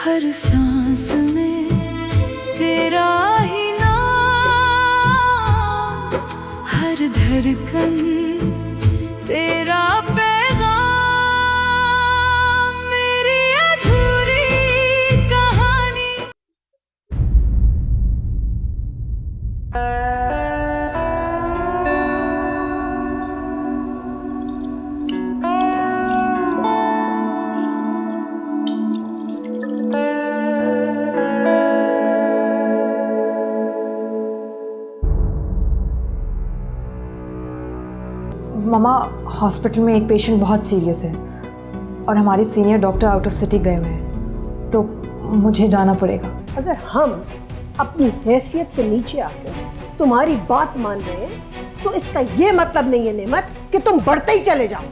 हर सांस में तेरा ही नाम, हर धड़कन तेरा पैगाम, मेरी अधूरी कहानी। मामा, हॉस्पिटल में एक पेशेंट बहुत सीरियस है और हमारे senior doctor out of city गए हुए हैं, तो मुझे जाना पड़ेगा। अगर हम अपनी हैसियत से नीचे आकर तुम्हारी बात मान रहे हैं तो इसका ये मतलब नहीं है नेमत कि तुम बढ़ते ही चले जाओ।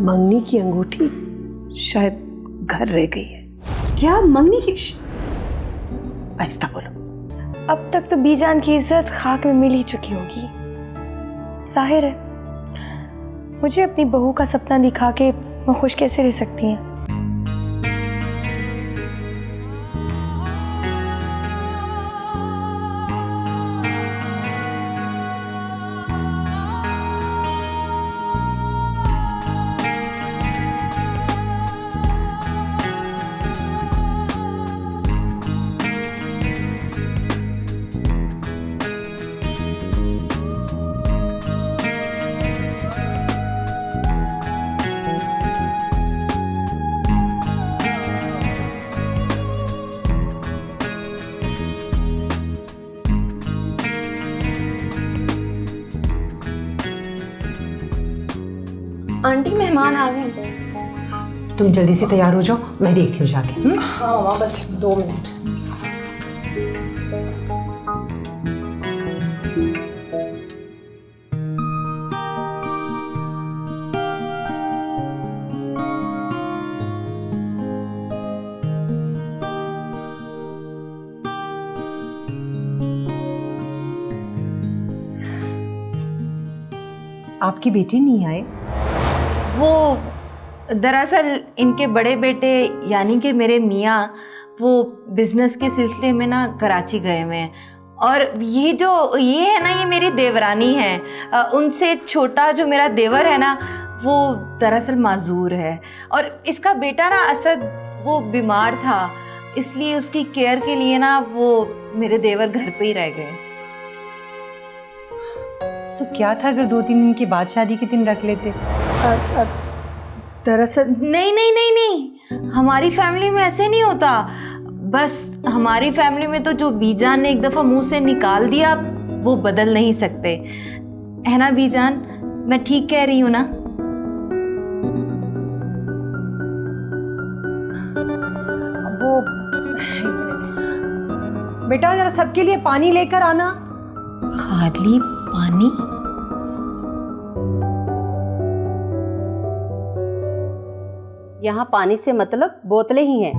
मंगनी की अंगूठी शायद घर रह गई है। क्या मंगनी की? आहिस्ता बोलो। अब तक तो बीजान की इज्जत खाक में मिल ही चुकी होगी। जाहिर है मुझे अपनी बहू का सपना दिखा के वो खुश कैसे रह सकती हैं। आंटी, मेहमान आ गए। तुम जल्दी से तैयार हो जाओ, मैं देखती हूँ जाके। हाँ मामा, बस 2 मिनट। आपकी बेटी नहीं आए? वो दरअसल इनके बड़े बेटे यानी कि मेरे मियाँ वो बिजनेस के सिलसिले में ना कराची गए हुए हैं, और ये है ना, ये मेरी देवरानी है। उनसे छोटा जो मेरा देवर है ना, वो दरअसल माजूर है, और इसका बेटा ना असद वो बीमार था, इसलिए उसकी केयर के लिए ना वो मेरे देवर घर पे ही रह गए। तो क्या था अगर 2-3 दिन के बाद शादी के दिन रख लेते? दरअसल नहीं, हमारी फैमिली में ऐसे नहीं होता। बस हमारी फैमिली में तो जो बीजान ने एक दफा मुंह से निकाल दिया वो बदल नहीं सकते, है ना बीजान? मैं ठीक कह रही हूँ ना? वो बेटा जरा सबके लिए पानी लेकर आना। खाली पानी? यहाँ पानी से मतलब बोतलें ही हैं।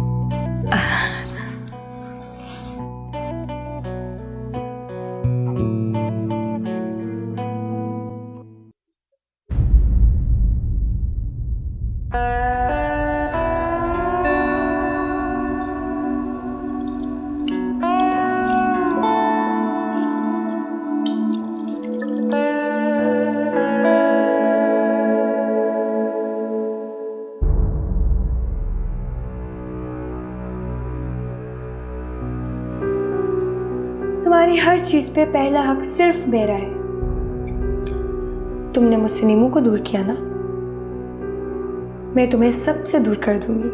तुम्हारी हर चीज पे पहला हक सिर्फ मेरा है। तुमने मुझसे नीमू को दूर किया ना, मैं तुम्हें सबसे दूर कर दूंगी।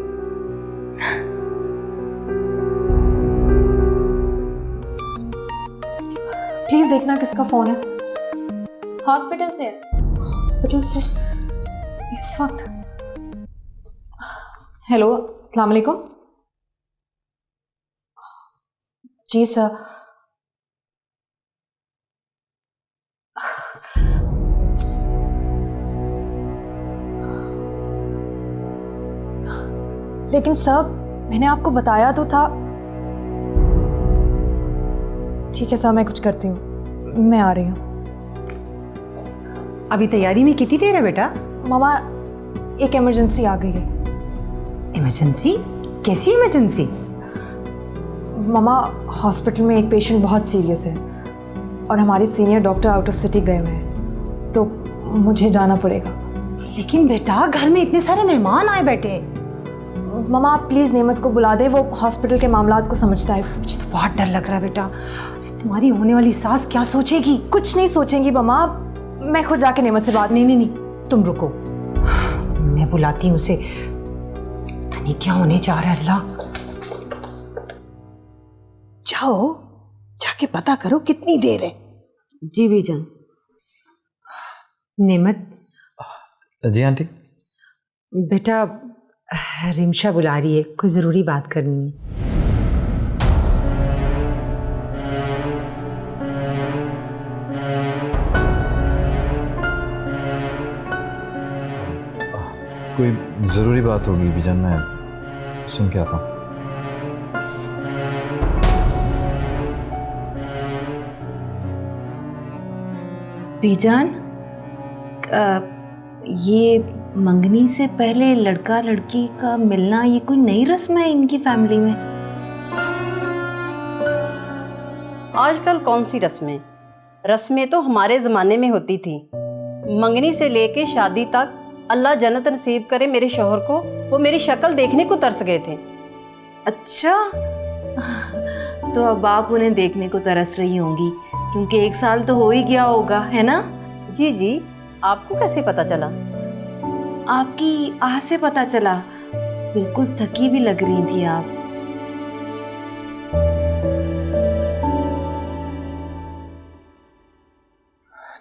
प्लीज देखना किसका फोन है। हॉस्पिटल से। हॉस्पिटल से इस वक्त? हेलो, अस्सलाम वालेकुम। जी सर। लेकिन सर, मैंने आपको बताया तो था। ठीक है सर, मैं कुछ करती हूँ, मैं आ रही हूँ। अभी तैयारी में कितनी देर है बेटा? मामा, एक इमरजेंसी आ गई है। इमरजेंसी? कैसी इमरजेंसी? मामा, हॉस्पिटल में एक पेशेंट बहुत सीरियस है और हमारे senior doctor out of city गए हुए हैं, तो मुझे जाना पड़ेगा। लेकिन बेटा, घर में इतने सारे मेहमान आए बैठे। मामा, आप प्लीज़ नेमत को बुला दें, वो हॉस्पिटल के मामलात को समझता है। मुझे तो बहुत डर लग रहा है बेटा। तुम्हारी होने वाली सास क्या सोचेगी? कुछ नहीं सोचेंगी मामा, मैं खुद जाके नेमत से बात। नहीं, तुम रुको, मैं बुलाती हूँ उसे। पता नहीं क्या होने जा रहा है। अल्लाह, जाओ, जाके पता करो कितनी देर है। जी बीजान। नेमत। जी आंटी। बेटा, रिमशा बुला रही है, कुछ ज़रूरी बात करनी है। कोई ज़रूरी बात होगी बीजान, मैं सुन के आता हूँ। बीजान, ये मंगनी से पहले लड़का लड़की का मिलना, ये कोई नई रस्म है इनकी फैमिली में? आजकल कौन सी रस्में? रस्में तो हमारे ज़माने में होती थी। मंगनी से लेके शादी तक अल्लाह जन्नत नसीब करे मेरे शौहर को, वो मेरी शक्ल देखने को तरस गए थे। अच्छा, तो अब आप उन्हें देखने को तरस रही होंगी, क्योंकि 1 साल तो हो ही गया होगा, है ना? जी जी, आपको कैसे पता चला? आपकी आह से पता चला। बिल्कुल थकी भी लग रही थी आप।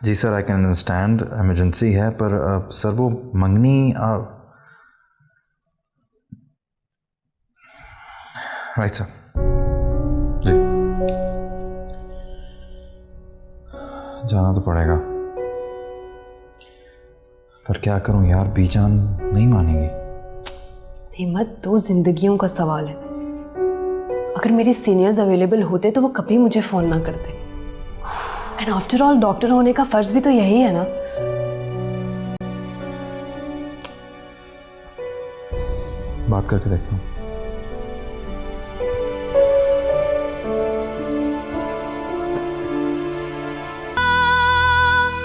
जी sir, I can understand emergency है, पर सर वो मंगनी राइट सर। जी, जाना तो पड़ेगा, पर क्या करूं यार, बीजान नहीं मानेंगी। नेमत, 2 जिंदगियों का सवाल है। अगर मेरे सीनियर्स अवेलेबल होते तो वो कभी मुझे फ़ोन ना करते। एंड आफ्टर ऑल, डॉक्टर होने का फ़र्ज़ भी तो यही है ना। बात करके देखता हूँ।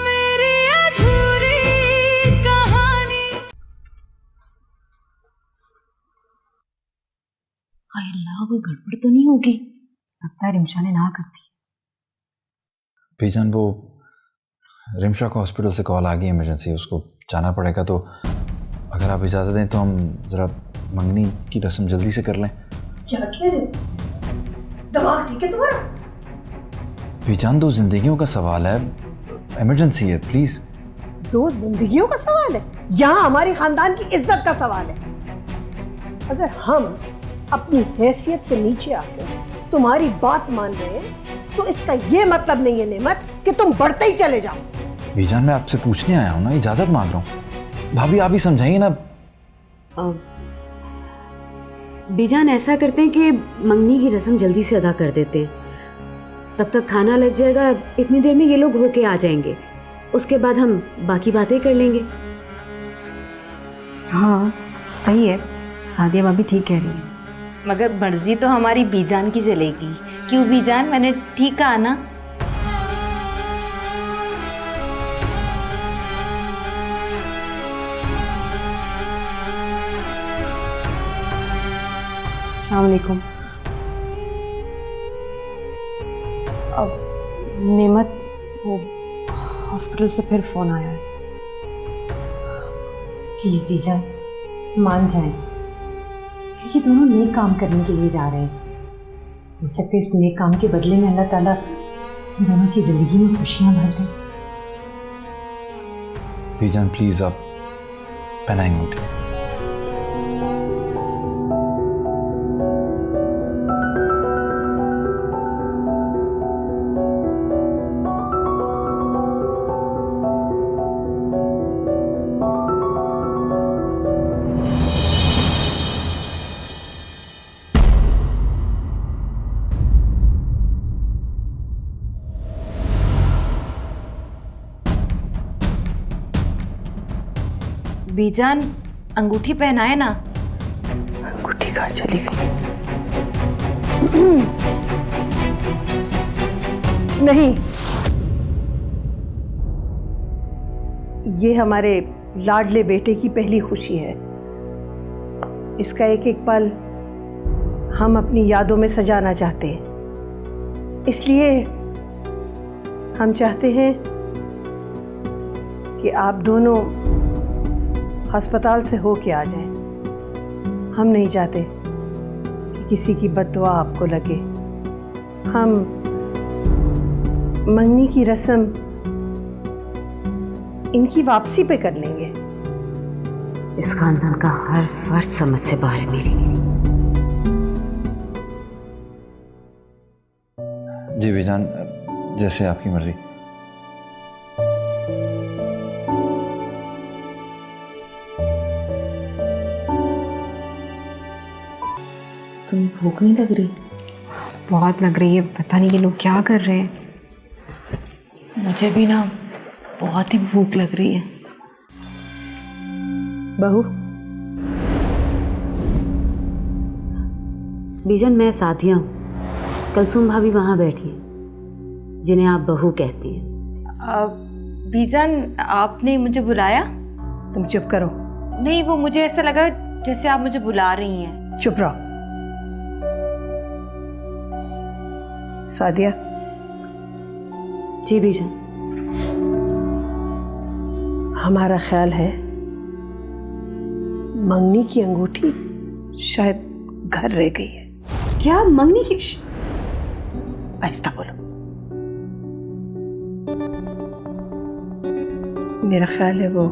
मेरी अधूरी कहानी। हाय अल्लाह, वो गड़बड़ तो नहीं होगी? लगता है रिमशा ने ना कर दी। बीजान, वो रिमशा को हॉस्पिटल से कॉल आ गई इमरजेंसी, उसको जाना पड़ेगा, तो अगर आप इजाज़त दें तो हम ज़रा मंगनी की रस्म जल्दी से कर लें। क्या कह रहे हो? दिमाग ठीक है तुम्हारा? बीजान, 2 जिंदगियों का सवाल है, इमरजेंसी है, प्लीज़। 2 जिंदगियों का सवाल है? यहाँ हमारी खानदान की इज्जत का सवाल है। अगर हम अपनी हैसियत से नीचे आकर तुम्हारी बात मान रहे हैं, तो इसका ये मतलब नहीं है नेमत कि तुम बढ़ते ही चले जाओ। बीजान, मैं आपसे पूछने आया हूँ ना, इजाज़त मांग रहा हूँ। भाभी, आप ही समझाइए ना। बीजान, ऐसा करते हैं कि मंगनी की रस्म जल्दी से अदा कर देते हैं, तब तक खाना लग जाएगा, इतनी देर में ये लोग होके आ जाएंगे, उसके बाद हम बाकी बातें कर लेंगे। हाँ सही है, सादिया भाभी ठीक कह रही है। मगर मर्जी तो हमारी बीजान की चलेगी। क्यों बीजान, मैंने ठीक कहा ना? अस्सलाम वालेकुम। अब नेमत, वो हॉस्पिटल से फिर फ़ोन आया है। प्लीज़ बीजान, मान जाएं। ये दोनों नेक काम करने के लिए जा रहे हैं। हो सकता है इस नेक काम के बदले में अल्लाह ताला इन दोनों की ज़िंदगी में खुशियाँ भर दें। बीजान प्लीज़, आप पहनाएंगे मुझे। बीजान अंगूठी पहनाए ना। अंगूठी कहाँ चली गई? नहीं, ये हमारे लाडले बेटे की पहली खुशी है। इसका एक एक पल हम अपनी यादों में सजाना चाहते हैं। इसलिए हम चाहते हैं कि आप दोनों अस्पताल से होके आ जाएं। हम नहीं चाहते कि किसी की बद्दुआ आपको लगे। हम मंगनी की रस्म इनकी वापसी पे कर लेंगे। इस खानदान का हर फर्ज समझ से बाहर है मेरी। जी बीजान, जैसे आपकी मर्जी। तुम्हें भूख नहीं लग रही? बहुत लग रही है, पता नहीं ये लोग क्या कर रहे हैं। मुझे भी ना बहुत ही भूख लग रही है। बहू, बीजन, मैं साथिया हूँ। कलसुम भाभी वहाँ बैठी है, जिन्हें आप बहू कहती हैं। बीजान, आपने मुझे बुलाया? तुम चुप करो। नहीं, वो मुझे ऐसा लगा जैसे आप मुझे बुला रही हैं। चुप रहो। सादिया। जी बीजन। हमारा ख्याल है मंगनी की अंगूठी शायद घर रह गई है। क्या मंगनी की? आहिस्ता बोलो। मेरा ख्याल है वो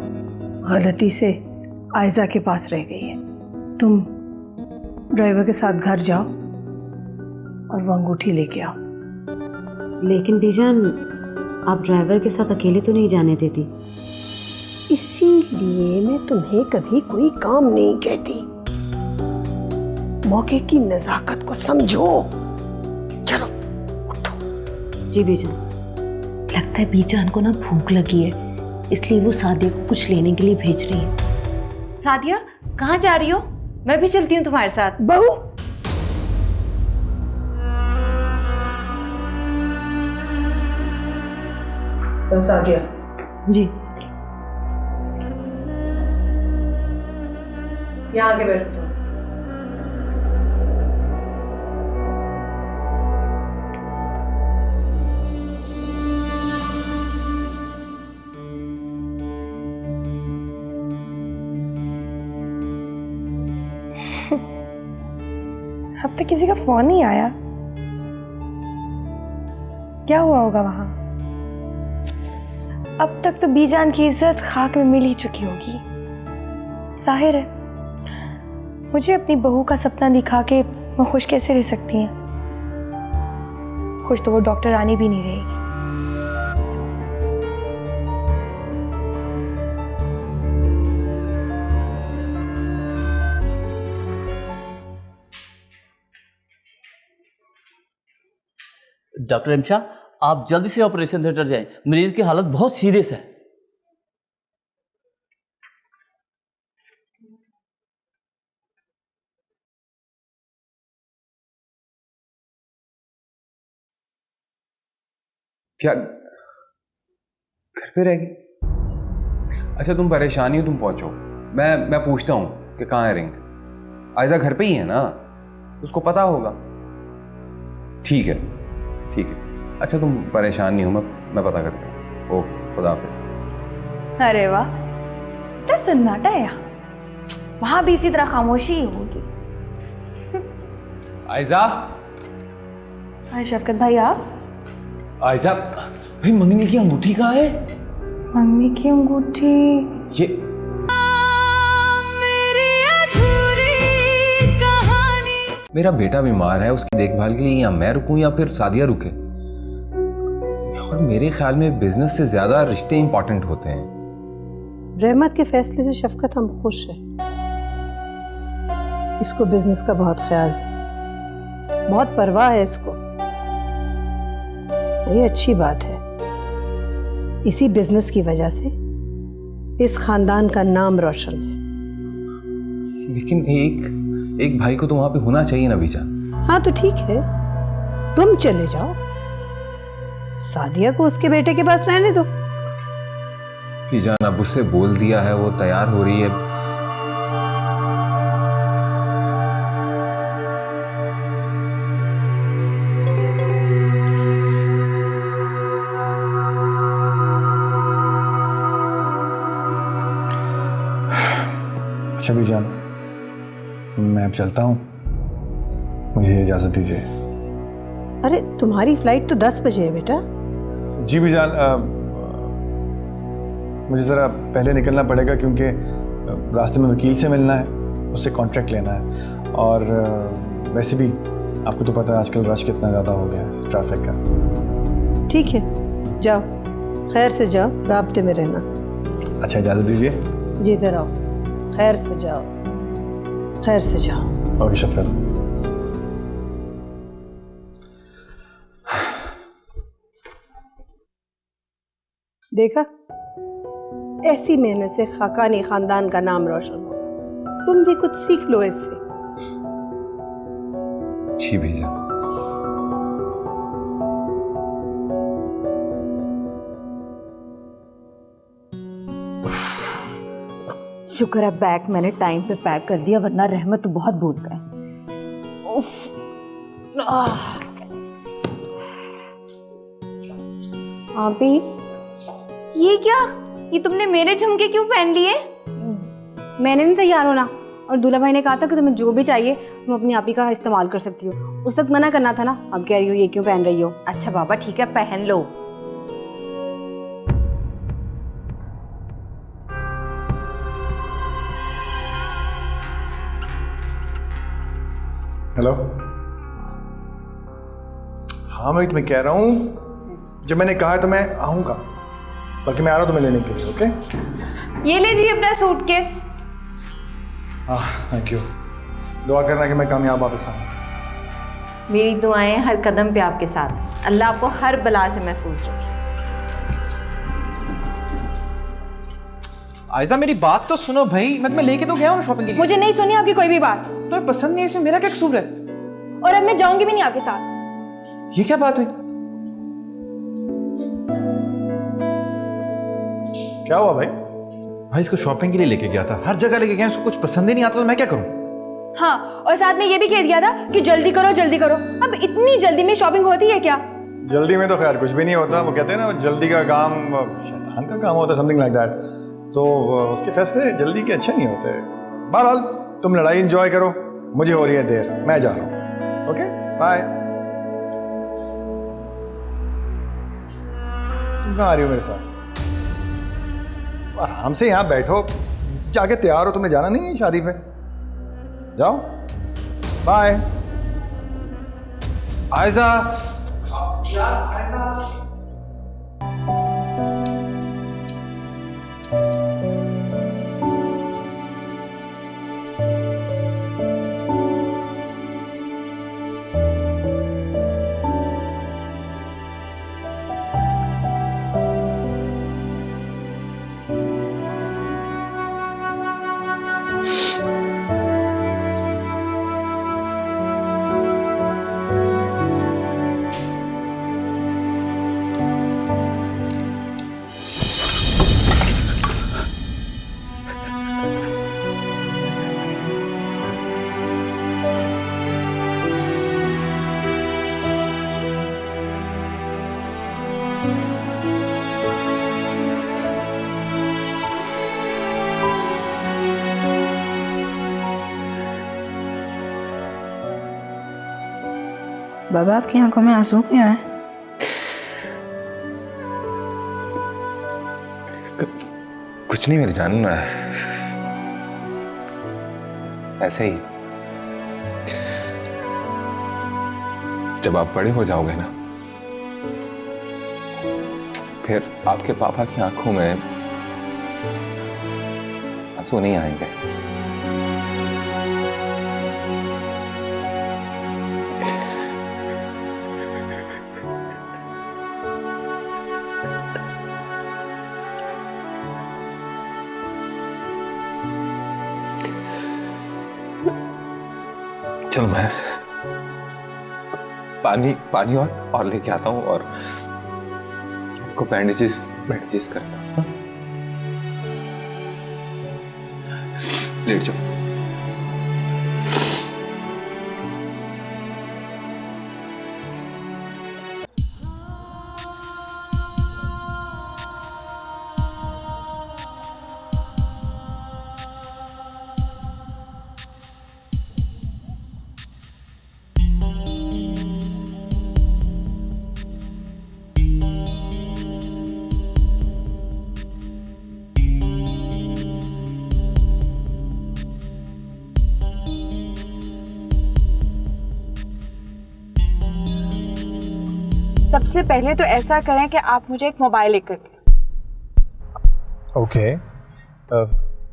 गलती से आयजा के पास रह गई है। तुम ड्राइवर के साथ घर जाओ और वो अंगूठी लेके आओ। लेकिन बीजान, आप ड्राइवर के साथ अकेले तो नहीं जाने देती। इसीलिए मैं तुम्हें कभी कोई काम नहीं कहती। मौके की नजाकत को समझो। चलो उठो। जी बीजान। लगता है बीजान को ना भूख लगी है, इसलिए वो सादिया को कुछ लेने के लिए भेज रही है। सादिया, कहाँ जा रही हो? मैं भी चलती हूँ तुम्हारे साथ। बहू, तो सादिया जी। यहाँ आके बैठो। अब तक किसी का फोन नहीं आया। क्या हुआ होगा वहां? अब तक तो बीजान की इज्जत खाक में मिल ही चुकी होगी। जाहिर है, मुझे अपनी बहू का सपना दिखा के वो खुश कैसे रह सकती हैं? खुश तो वो डॉक्टर रानी भी नहीं रहेगी। डॉक्टर रिमशा, आप जल्दी से ऑपरेशन थिएटर जाएं। मरीज की हालत बहुत सीरियस है। क्या घर पे रहेगी? अच्छा, तुम परेशानी हो, तुम पहुंचो। मैं पूछता हूँ कि कहाँ है रिंग। आयजा घर पे ही है ना? उसको पता होगा। ठीक है, ठीक है। अच्छा, तुम परेशान नहीं हो, मैं पता करता हूँ। ओके, खुदा हाफिज। अरे वाह, क्या सन्नाटा है यहाँ। वहां भी इसी तरह खामोशी ही होगी। आयजा। हाय शफकत भाई, आप? आयजा भाई, मंगनी की अंगूठी कहाँ है? मंगनी की अंगूठी ये मेरी अधूरी कहानी। मेरा बेटा बीमार है, उसकी देखभाल के लिए या मैं रुकूं या फिर सादिया रुके। और मेरे ख्याल में बिजनेस से ज्यादा रिश्ते इंपॉर्टेंट होते हैं। रहमत के फैसले से शफकत हम खुश हैं। इसको बिजनेस का बहुत ख्याल है, बहुत परवाह है इसको। ये अच्छी बात है। इसी बिजनेस की वजह से इस खानदान का नाम रोशन है। लेकिन एक भाई को तो वहां पे होना चाहिए ना बीजान। हाँ तो ठीक है, तुम चले जाओ, सादिया को उसके बेटे के पास रहने दो। बीजान अब उससे बोल दिया है, वो तैयार हो रही है। अच्छा बीजान, मैं अब चलता हूँ, मुझे इजाज़त दीजिए। अरे तुम्हारी फ्लाइट तो 10 बजे है बेटा। जी बीजान, मुझे ज़रा पहले निकलना पड़ेगा क्योंकि रास्ते में वकील से मिलना है, उससे कॉन्ट्रैक्ट लेना है, और वैसे भी आपको तो पता है आजकल रश कितना ज़्यादा हो गया है ट्रैफिक का। ठीक है, जाओ, खैर से जाओ, राब्ते में रहना। अच्छा, इजाज़त दीजिए। जीते रहो, खैर से जाओ, खैर से जाओ। ओके शफकत। देखा, ऐसी मेहनत से खाकानी खानदान का नाम रोशन होगा। तुम भी कुछ सीख लो इससे। जी भैया। शुक्र है बैग मैंने टाइम पे पैक कर दिया, वरना रहमत तो बहुत बोलता है। उफ। अभी ये क्या? ये तुमने मेरे झुमके क्यों पहन लिए? मैंने नहीं तैयार होना, और दूल्हा भाई ने कहा था कि तुम्हें जो भी चाहिए तुम अपनी आपी का इस्तेमाल कर सकती हो। उस वक्त मना करना था ना, अब कह रही हो ये क्यों पहन रही हो। अच्छा बाबा ठीक है, पहन लो। हेलो। हाँ मैं तुम्हें कह रहा हूँ, जब मैंने कहा है तो मैं आऊँगा, बल्कि मैं आ रहा हूँ तुम्हें लेने के लिए। ओके, ये लीजिए अपना सूटकेस। हाँ थैंक यू। दुआ करना कि मैं कामयाब वापस आऊँ। मेरी दुआएं हर कदम पे आपके साथ। अल्लाह आपको हर बला से महफूज रखे। आयजा मेरी बात तो सुनो भाई, मैं तुम्हें लेके तो गया हूँ शॉपिंग के लिए। मुझे नहीं सुनी आपकी कोई भी बात। तुम्हें पसंद नहीं है, इसमें मेरा क्या कसूर है? और अब मैं जाऊंगी भी नहीं आपके साथ। ये क्या बात हुई? क्या हुआ भाई? भाई इसको शॉपिंग के लिए लेके गया था, हर जगह लेके गया, उसको कुछ पसंद ही नहीं आता तो मैं क्या करूं? हाँ, और साथ में ये भी कह दिया था कि जल्दी करो जल्दी करो। अब इतनी जल्दी में शॉपिंग होती है क्या? जल्दी में तो खैर कुछ भी नहीं होता, वो कहते हैं ना जल्दी का काम शैतान का काम होता है, समथिंग लाइक दैट। तो उसके फैसले जल्दी के अच्छे नहीं होते। बहरहाल तुम लड़ाई एंजॉय करो, मुझे हो रही है देर, मैं जा रहा हूँ। Okay bye. तुम कहाँ आ रही हो मेरे साथ? आराम से यहाँ बैठो, जाके तैयार हो, तुमने जाना नहीं है शादी पे, जाओ। बाय। आयजा। बाबा आपकी आंखों में आंसू क्यों है? कुछ नहीं मेरी जान, ऐसे ही। जब आप बड़े हो जाओगे ना, फिर आपके पापा की आंखों में आंसू नहीं आएंगे। चल मैं पानी और लेके आता हूँ और आपको बैंडेजेस करता हूँ। हाँ? लेट जाओ। सबसे पहले तो ऐसा करें कि आप मुझे एक मोबाइल लेकर दें। ओके,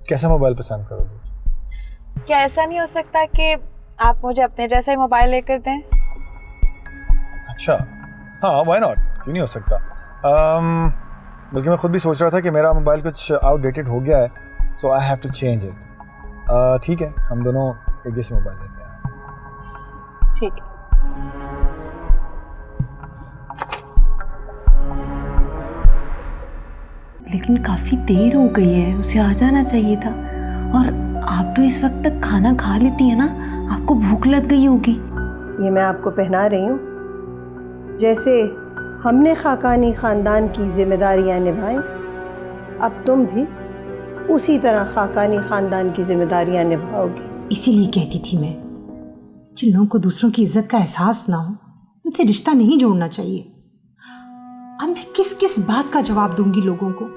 कैसा मोबाइल पसंद करोगे? क्या ऐसा नहीं हो सकता कि आप मुझे अपने जैसा ही मोबाइल लेकर दें? अच्छा, हाँ, व्हाई नॉट, क्यों नहीं हो सकता। बल्कि मैं खुद भी सोच रहा था कि मेरा मोबाइल कुछ आउटडेटेड हो गया है, so I have to change it. ठीक है, हम दोनों एक जैसे मोबाइल लेते हैं। ठीक है। लेकिन काफ़ी देर हो गई है, उसे आ जाना चाहिए था। और आप तो इस वक्त तक खाना खा लेती है ना, आपको भूख लग गई होगी। ये मैं आपको पहना रही हूँ। जैसे हमने खाकानी ख़ानदान की जिम्मेदारियाँ निभाई, अब तुम भी उसी तरह खाकानी ख़ानदान की जिम्मेदारियाँ निभाओगी। इसीलिए कहती थी मैं, जिन लोगों को दूसरों की इज्जत का एहसास ना हो, उनसे रिश्ता नहीं जोड़ना चाहिए। अब मैं किस किस बात का जवाब दूंगी लोगों को?